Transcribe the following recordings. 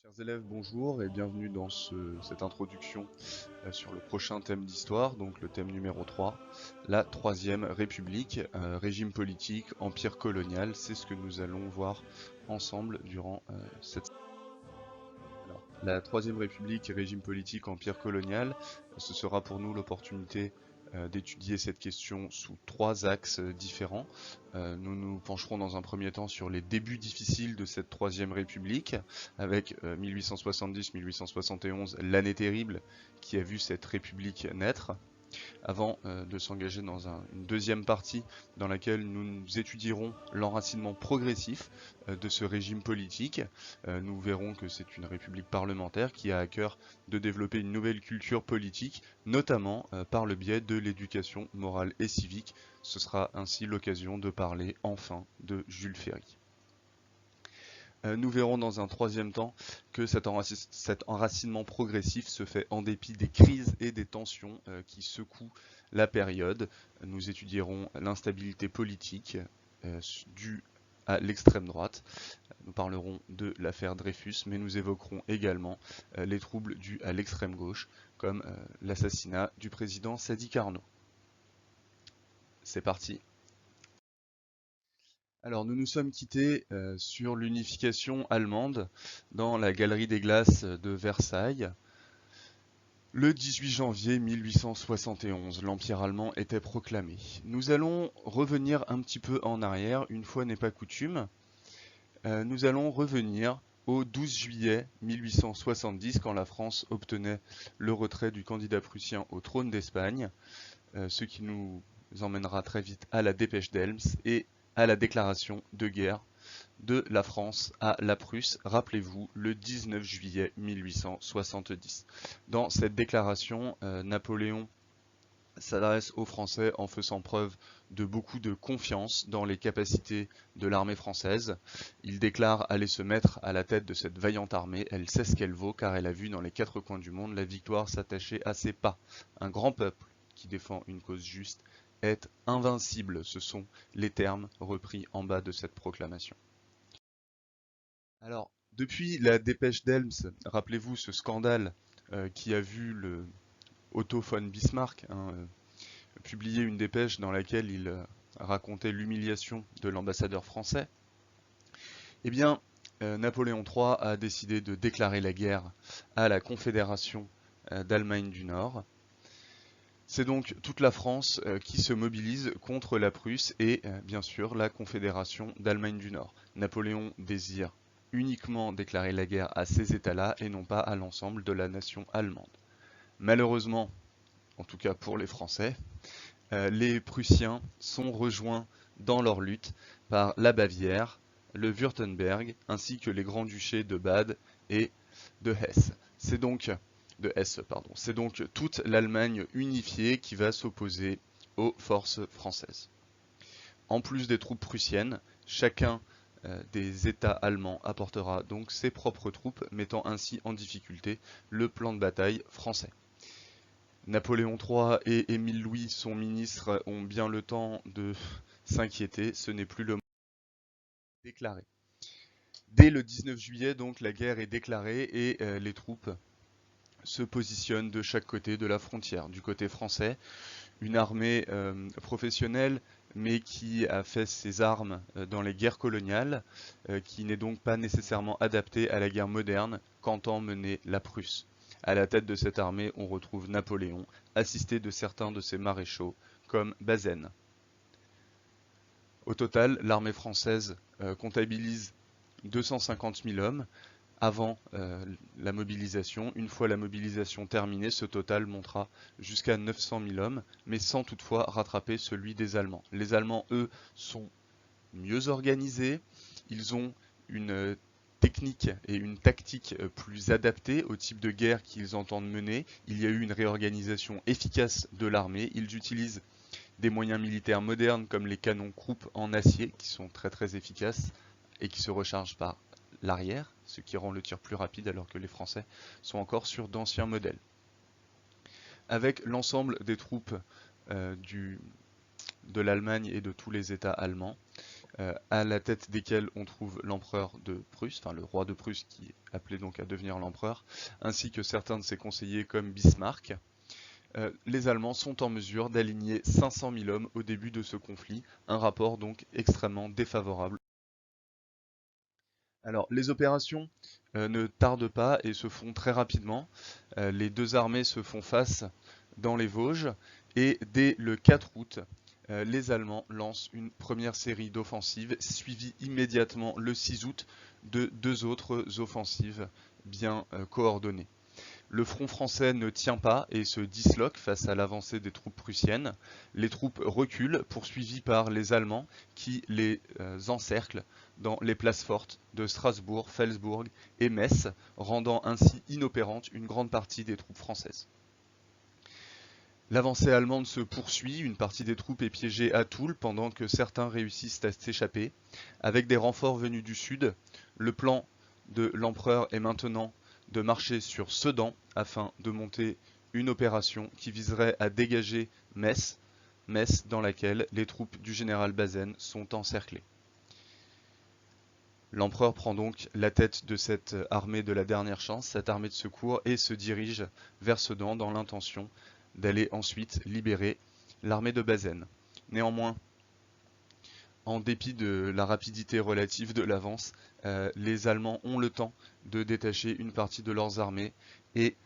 Chers élèves, bonjour et bienvenue dans cette introduction sur le prochain thème d'histoire, donc le thème numéro 3, la Troisième République, régime politique, empire colonial, c'est ce que nous allons voir ensemble durant cette. Alors, la Troisième République, régime politique, empire colonial, ce sera pour nous l'opportunité d'étudier cette question sous trois axes différents. Nous nous pencherons dans un premier temps sur les débuts difficiles de cette Troisième République, avec 1870-1871, l'année terrible qui a vu cette République naître, avant de s'engager dans une deuxième partie dans laquelle nous étudierons l'enracinement progressif de ce régime politique. Nous verrons que c'est une république parlementaire qui a à cœur de développer une nouvelle culture politique, notamment par le biais de l'éducation morale et civique. Ce sera ainsi l'occasion de parler enfin de Jules Ferry. Nous verrons dans un troisième temps que cet enracinement progressif se fait en dépit des crises et des tensions qui secouent la période. Nous étudierons l'instabilité politique due à l'extrême droite. Nous parlerons de l'affaire Dreyfus, mais nous évoquerons également les troubles dus à l'extrême gauche, comme l'assassinat du président Sadi Carnot. C'est parti. Alors nous nous sommes quittés sur l'unification allemande dans la Galerie des Glaces de Versailles. Le 18 janvier 1871, l'Empire allemand était proclamé. Nous allons revenir un petit peu en arrière, une fois n'est pas coutume. Nous allons revenir au 12 juillet 1870, quand la France obtenait le retrait du candidat prussien au trône d'Espagne, ce qui nous emmènera très vite à la dépêche d'Helms et à la déclaration de guerre de la France à la Prusse, rappelez-vous, le 19 juillet 1870. Dans cette déclaration, Napoléon s'adresse aux Français en faisant preuve de beaucoup de confiance dans les capacités de l'armée française. Il déclare aller se mettre à la tête de cette vaillante armée. Elle sait ce qu'elle vaut car elle a vu dans les quatre coins du monde la victoire s'attacher à ses pas. Un grand peuple qui défend une cause juste est invincible. Ce sont les termes repris en bas de cette proclamation. Alors, depuis la dépêche d'Helms, rappelez-vous ce scandale qui a vu le Otto von Bismarck publier une dépêche dans laquelle il racontait l'humiliation de l'ambassadeur français. Eh bien, Napoléon III a décidé de déclarer la guerre à la Confédération d'Allemagne du Nord. C'est donc toute la France qui se mobilise contre la Prusse et bien sûr la Confédération d'Allemagne du Nord. Napoléon désire uniquement déclarer la guerre à ces États-là et non pas à l'ensemble de la nation allemande. Malheureusement, en tout cas pour les Français, les Prussiens sont rejoints dans leur lutte par la Bavière, le Wurtemberg ainsi que les grands-duchés de Bade et de Hesse. C'est donc toute l'Allemagne unifiée qui va s'opposer aux forces françaises. En plus des troupes prussiennes, chacun des États allemands apportera donc ses propres troupes, mettant ainsi en difficulté le plan de bataille français. Napoléon III et Émile Louis, son ministre, ont bien le temps de s'inquiéter, ce n'est plus le moment déclaré. Dès le 19 juillet, donc, la guerre est déclarée et les troupes se positionnent de chaque côté de la frontière. Du côté français, une armée professionnelle, mais qui a fait ses armes dans les guerres coloniales, qui n'est donc pas nécessairement adaptée à la guerre moderne qu'entend mener la Prusse. À la tête de cette armée, on retrouve Napoléon, assisté de certains de ses maréchaux, comme Bazaine. Au total, l'armée française comptabilise 250 000 hommes avant la mobilisation. Une fois la mobilisation terminée, ce total montera jusqu'à 900 000 hommes, mais sans toutefois rattraper celui des Allemands. Les Allemands, eux, sont mieux organisés, ils ont une technique et une tactique plus adaptées au type de guerre qu'ils entendent mener. Il y a eu une réorganisation efficace de l'armée. Ils utilisent des moyens militaires modernes comme les canons Krupp en acier qui sont très efficaces et qui se rechargent par l'arrière, ce qui rend le tir plus rapide alors que les Français sont encore sur d'anciens modèles. Avec l'ensemble des troupes de l'Allemagne et de tous les États allemands, à la tête desquels on trouve l'empereur de Prusse, enfin le roi de Prusse qui est appelé donc à devenir l'empereur, ainsi que certains de ses conseillers comme Bismarck. Les Allemands sont en mesure d'aligner 500 000 hommes au début de ce conflit, un rapport donc extrêmement défavorable. Alors, les opérations ne tardent pas et se font très rapidement. Les deux armées se font face dans les Vosges et dès le 4 août, les Allemands lancent une première série d'offensives, suivie immédiatement le 6 août de deux autres offensives bien coordonnées. Le front français ne tient pas et se disloque face à l'avancée des troupes prussiennes. Les troupes reculent, poursuivies par les Allemands qui les encerclent dans les places fortes de Strasbourg, Felsbourg et Metz, rendant ainsi inopérante une grande partie des troupes françaises. L'avancée allemande se poursuit, une partie des troupes est piégée à Toul pendant que certains réussissent à s'échapper. Avec des renforts venus du sud, le plan de l'empereur est maintenant de marcher sur Sedan afin de monter une opération qui viserait à dégager Metz dans laquelle les troupes du général Bazaine sont encerclées. L'empereur prend donc la tête de cette armée de la dernière chance, cette armée de secours, et se dirige vers Sedan dans l'intention d'aller ensuite libérer l'armée de Bazaine. Néanmoins, en dépit de la rapidité relative de l'avance, les Allemands ont le temps de détacher une partie de leurs armées et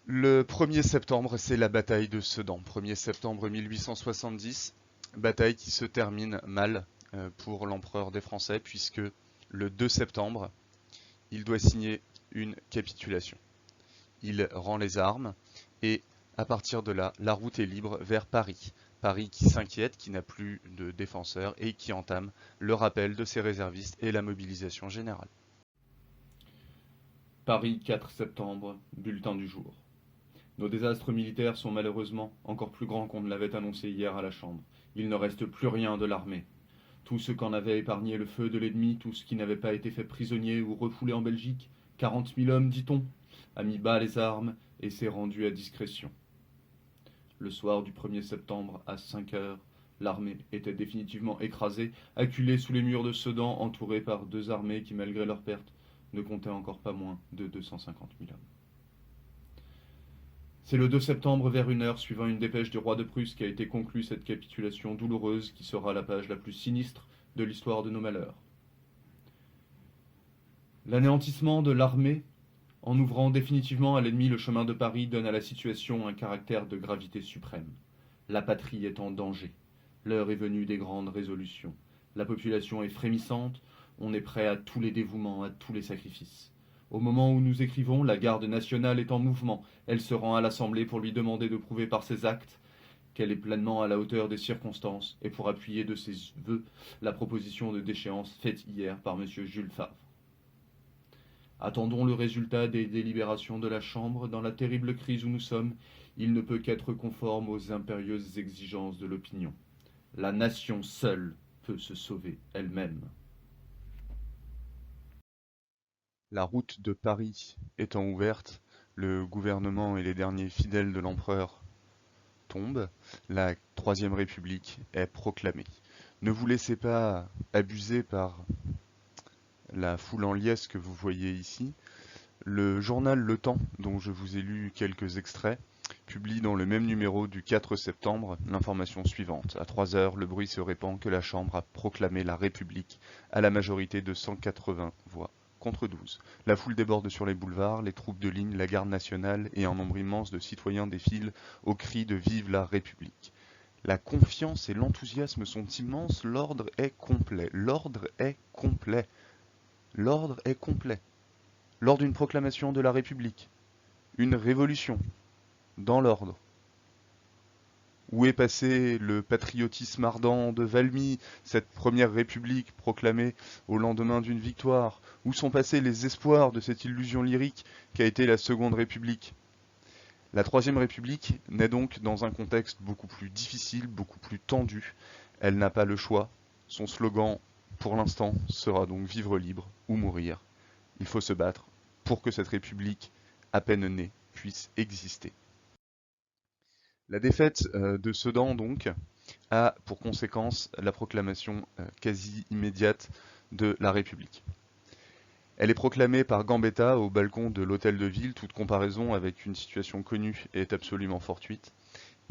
le 1er septembre, c'est la bataille de Sedan. 1er septembre 1870, bataille qui se termine mal pour l'empereur des Français puisque le 2 septembre, il doit signer une capitulation. Il rend les armes et à partir de là, la route est libre vers Paris. Paris qui s'inquiète, qui n'a plus de défenseurs et qui entame le rappel de ses réservistes et la mobilisation générale. Paris, 4 septembre, bulletin du jour. Nos désastres militaires sont malheureusement encore plus grands qu'on ne l'avait annoncé hier à la Chambre. Il ne reste plus rien de l'armée. Tout ce qu'en avait épargné le feu de l'ennemi, tout ce qui n'avait pas été fait prisonnier ou refoulé en Belgique, 40 000 hommes, dit-on, a mis bas les armes et s'est rendu à discrétion. Le soir du 1er septembre, à 5 heures, l'armée était définitivement écrasée, acculée sous les murs de Sedan, entourée par deux armées qui, malgré leurs pertes, ne comptaient encore pas moins de 250 000 hommes. C'est le 2 septembre vers 1 heure, suivant une dépêche du roi de Prusse, qu'a été conclue cette capitulation douloureuse qui sera la page la plus sinistre de l'histoire de nos malheurs. L'anéantissement de l'armée, en ouvrant définitivement à l'ennemi le chemin de Paris, donne à la situation un caractère de gravité suprême. La patrie est en danger. L'heure est venue des grandes résolutions. La population est frémissante, on est prêt à tous les dévouements, à tous les sacrifices. Au moment où nous écrivons, la garde nationale est en mouvement. Elle se rend à l'Assemblée pour lui demander de prouver par ses actes qu'elle est pleinement à la hauteur des circonstances et pour appuyer de ses vœux la proposition de déchéance faite hier par M. Jules Favre. Attendons le résultat des délibérations de la Chambre. Dans la terrible crise où nous sommes, il ne peut qu'être conforme aux impérieuses exigences de l'opinion. La nation seule peut se sauver elle-même. La route de Paris étant ouverte, le gouvernement et les derniers fidèles de l'empereur tombent, la Troisième République est proclamée. Ne vous laissez pas abuser par la foule en liesse que vous voyez ici. Le journal Le Temps, dont je vous ai lu quelques extraits, publie dans le même numéro du 4 septembre l'information suivante. À 3 heures, le bruit se répand que la Chambre a proclamé la République à la majorité de 180 voix contre 12. La foule déborde sur les boulevards, les troupes de ligne, la garde nationale et un nombre immense de citoyens défilent au cri de Vive la République. La confiance et l'enthousiasme sont immenses, l'ordre est complet. L'ordre est complet. L'ordre est complet. Lors d'une proclamation de la République, une révolution, dans l'ordre. Où est passé le patriotisme ardent de Valmy, cette première République proclamée au lendemain d'une victoire? Où sont passés les espoirs de cette illusion lyrique qu'a été la Seconde République? La Troisième République naît donc dans un contexte beaucoup plus difficile, beaucoup plus tendu. Elle n'a pas le choix. Son slogan, pour l'instant, sera donc vivre libre ou mourir. Il faut se battre pour que cette République, à peine née, puisse exister. La défaite de Sedan, donc, a pour conséquence la proclamation quasi immédiate de la République. Elle est proclamée par Gambetta au balcon de l'hôtel de ville, toute comparaison avec une situation connue est absolument fortuite,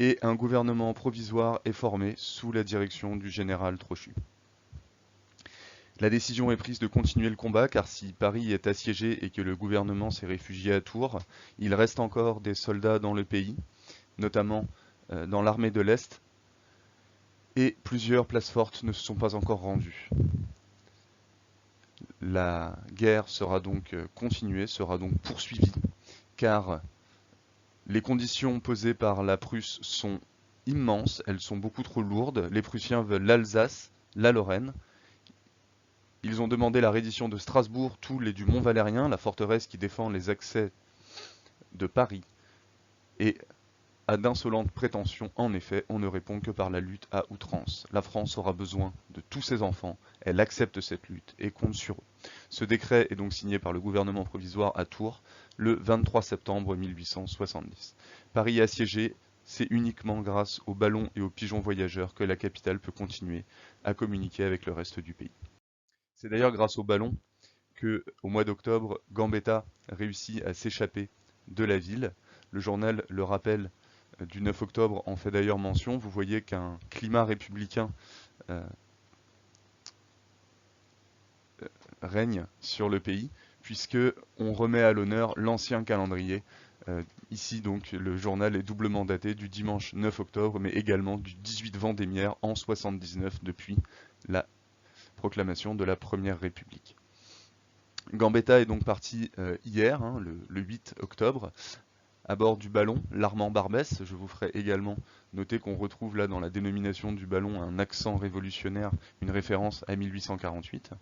et un gouvernement provisoire est formé sous la direction du général Trochu. La décision est prise de continuer le combat car si Paris est assiégé et que le gouvernement s'est réfugié à Tours, il reste encore des soldats dans le pays, notamment dans l'armée de l'Est, et plusieurs places fortes ne se sont pas encore rendues. La guerre sera donc continuée, sera donc poursuivie, car les conditions posées par la Prusse sont immenses, elles sont beaucoup trop lourdes. Les Prussiens veulent l'Alsace, la Lorraine. Ils ont demandé la reddition de Strasbourg, tous les du Mont Valérien, la forteresse qui défend les accès de Paris. Et à d'insolentes prétentions, en effet, on ne répond que par la lutte à outrance. La France aura besoin de tous ses enfants, elle accepte cette lutte et compte sur eux. Ce décret est donc signé par le gouvernement provisoire à Tours le 23 septembre 1870. Paris assiégé, c'est uniquement grâce aux ballons et aux pigeons voyageurs que la capitale peut continuer à communiquer avec le reste du pays. C'est d'ailleurs grâce aux ballons que, au mois d'octobre, Gambetta réussit à s'échapper de la ville. Le journal Le Rappel du 9 octobre en fait d'ailleurs mention. Vous voyez qu'un climat républicain règne sur le pays, puisque on remet à l'honneur l'ancien calendrier. Ici donc le journal est doublement daté du dimanche 9 octobre, mais également du 18 Vendémiaire en 79 depuis la proclamation de la Première République. Gambetta est donc parti hier, le 8 octobre, à bord du ballon, l'Armand Barbès. Je vous ferai également noter qu'on retrouve là dans la dénomination du ballon un accent révolutionnaire, une référence à 1848.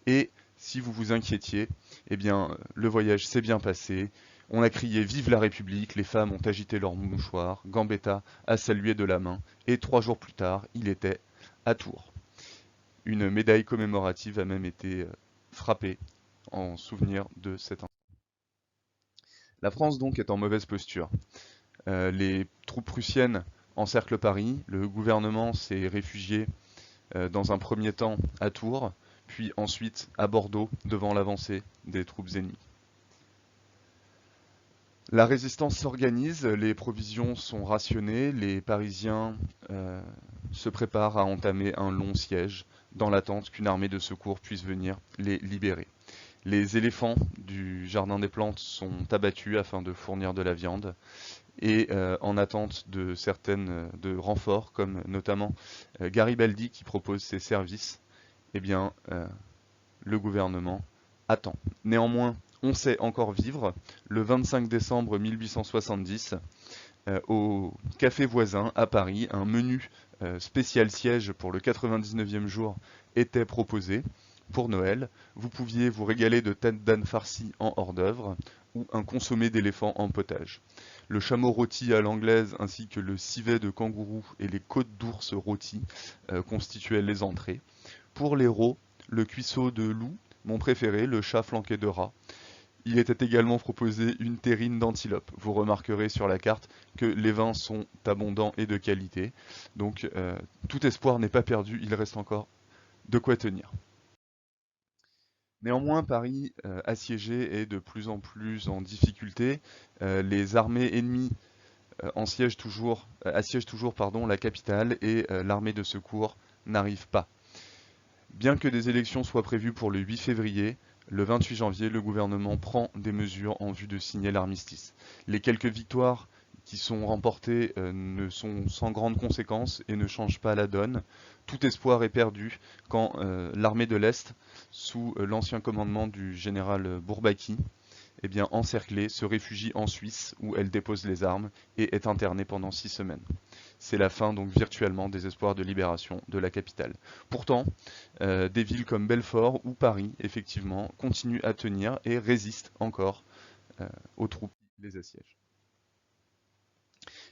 Et si vous vous inquiétiez, eh bien, le voyage s'est bien passé. On a crié « Vive la République !», les femmes ont agité leurs mouchoirs, Gambetta a salué de la main, et 3 jours plus tard, il était à Tours. Une médaille commémorative a même été frappée en souvenir de cet instant. La France donc est en mauvaise posture. Les troupes prussiennes encerclent Paris, le gouvernement s'est réfugié dans un premier temps à Tours, puis ensuite à Bordeaux devant l'avancée des troupes ennemies. La résistance s'organise, les provisions sont rationnées, les Parisiens se préparent à entamer un long siège dans l'attente qu'une armée de secours puisse venir les libérer. Les éléphants du Jardin des Plantes sont abattus afin de fournir de la viande et en attente de de renforts, comme notamment Garibaldi qui propose ses services, eh bien, le gouvernement attend. Néanmoins, on sait encore vivre. Le 25 décembre 1870, au café voisin à Paris, un menu spécial siège pour le 99e jour était proposé. Pour Noël, vous pouviez vous régaler de têtes d'âne farcies en hors-d'œuvre ou un consommé d'éléphant en potage. Le chameau rôti à l'anglaise ainsi que le civet de kangourou et les côtes d'ours rôties constituaient les entrées. Pour les rots, le cuisseau de loup, mon préféré, le chat flanqué de rat. Il était également proposé une terrine d'antilope. Vous remarquerez sur la carte que les vins sont abondants et de qualité. Donc tout espoir n'est pas perdu, il reste encore de quoi tenir. Néanmoins, Paris assiégé est de plus en plus en difficulté. Les armées ennemies assiègent toujours la capitale et l'armée de secours n'arrive pas. Bien que des élections soient prévues pour le 8 février, le 28 janvier, le gouvernement prend des mesures en vue de signer l'armistice. Les quelques victoires qui sont remportées ne sont sans grandes conséquences et ne changent pas la donne. Tout espoir est perdu quand l'armée de l'Est, sous l'ancien commandement du général Bourbaki, eh bien, encerclée, se réfugie en Suisse où elle dépose les armes et est internée pendant 6 semaines. C'est la fin donc virtuellement des espoirs de libération de la capitale. Pourtant, des villes comme Belfort ou Paris, effectivement, continuent à tenir et résistent encore aux troupes qui les assiègent.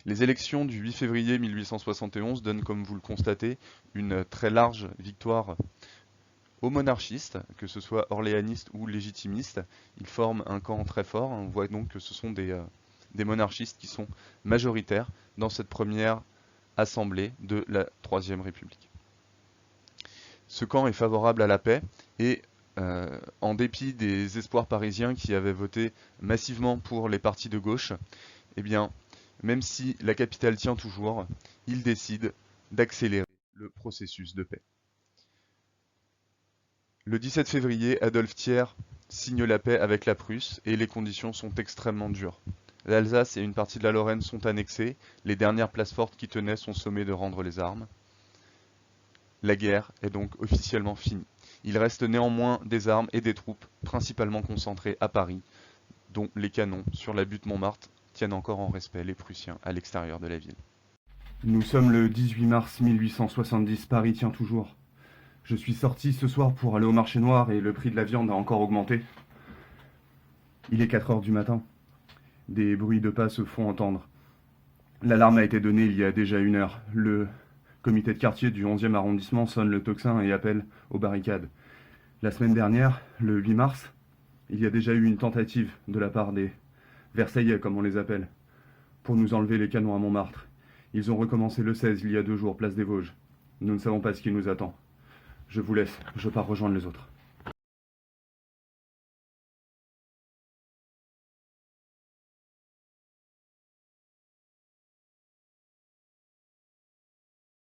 Les élections du 8 février 1871 donnent, comme vous le constatez, une très large victoire aux monarchistes, que ce soit orléanistes ou légitimistes. Ils forment un camp très fort. On voit donc que ce sont des monarchistes qui sont majoritaires dans cette première assemblée de la Troisième République. Ce camp est favorable à la paix et, en dépit des espoirs parisiens qui avaient voté massivement pour les partis de gauche, eh bien, même si la capitale tient toujours, il décide d'accélérer le processus de paix. Le 17 février, Adolphe Thiers signe la paix avec la Prusse et les conditions sont extrêmement dures. L'Alsace et une partie de la Lorraine sont annexées, les dernières places fortes qui tenaient sont sommées de rendre les armes. La guerre est donc officiellement finie. Il reste néanmoins des armes et des troupes, principalement concentrées à Paris, dont les canons sur la butte Montmartre tiennent encore en respect les Prussiens à l'extérieur de la ville. Nous sommes le 18 mars 1870, Paris tient toujours. Je suis sorti ce soir pour aller au marché noir et le prix de la viande a encore augmenté. Il est 4 heures du matin. Des bruits de pas se font entendre. L'alarme a été donnée il y a déjà 1 heure. Le comité de quartier du 11e arrondissement sonne le tocsin et appelle aux barricades. La semaine dernière, le 8 mars, il y a déjà eu une tentative de la part des Versaillais, comme on les appelle, pour nous enlever les canons à Montmartre. Ils ont recommencé le 16, il y a 2 jours, place des Vosges. Nous ne savons pas ce qui nous attend. Je vous laisse, je pars rejoindre les autres.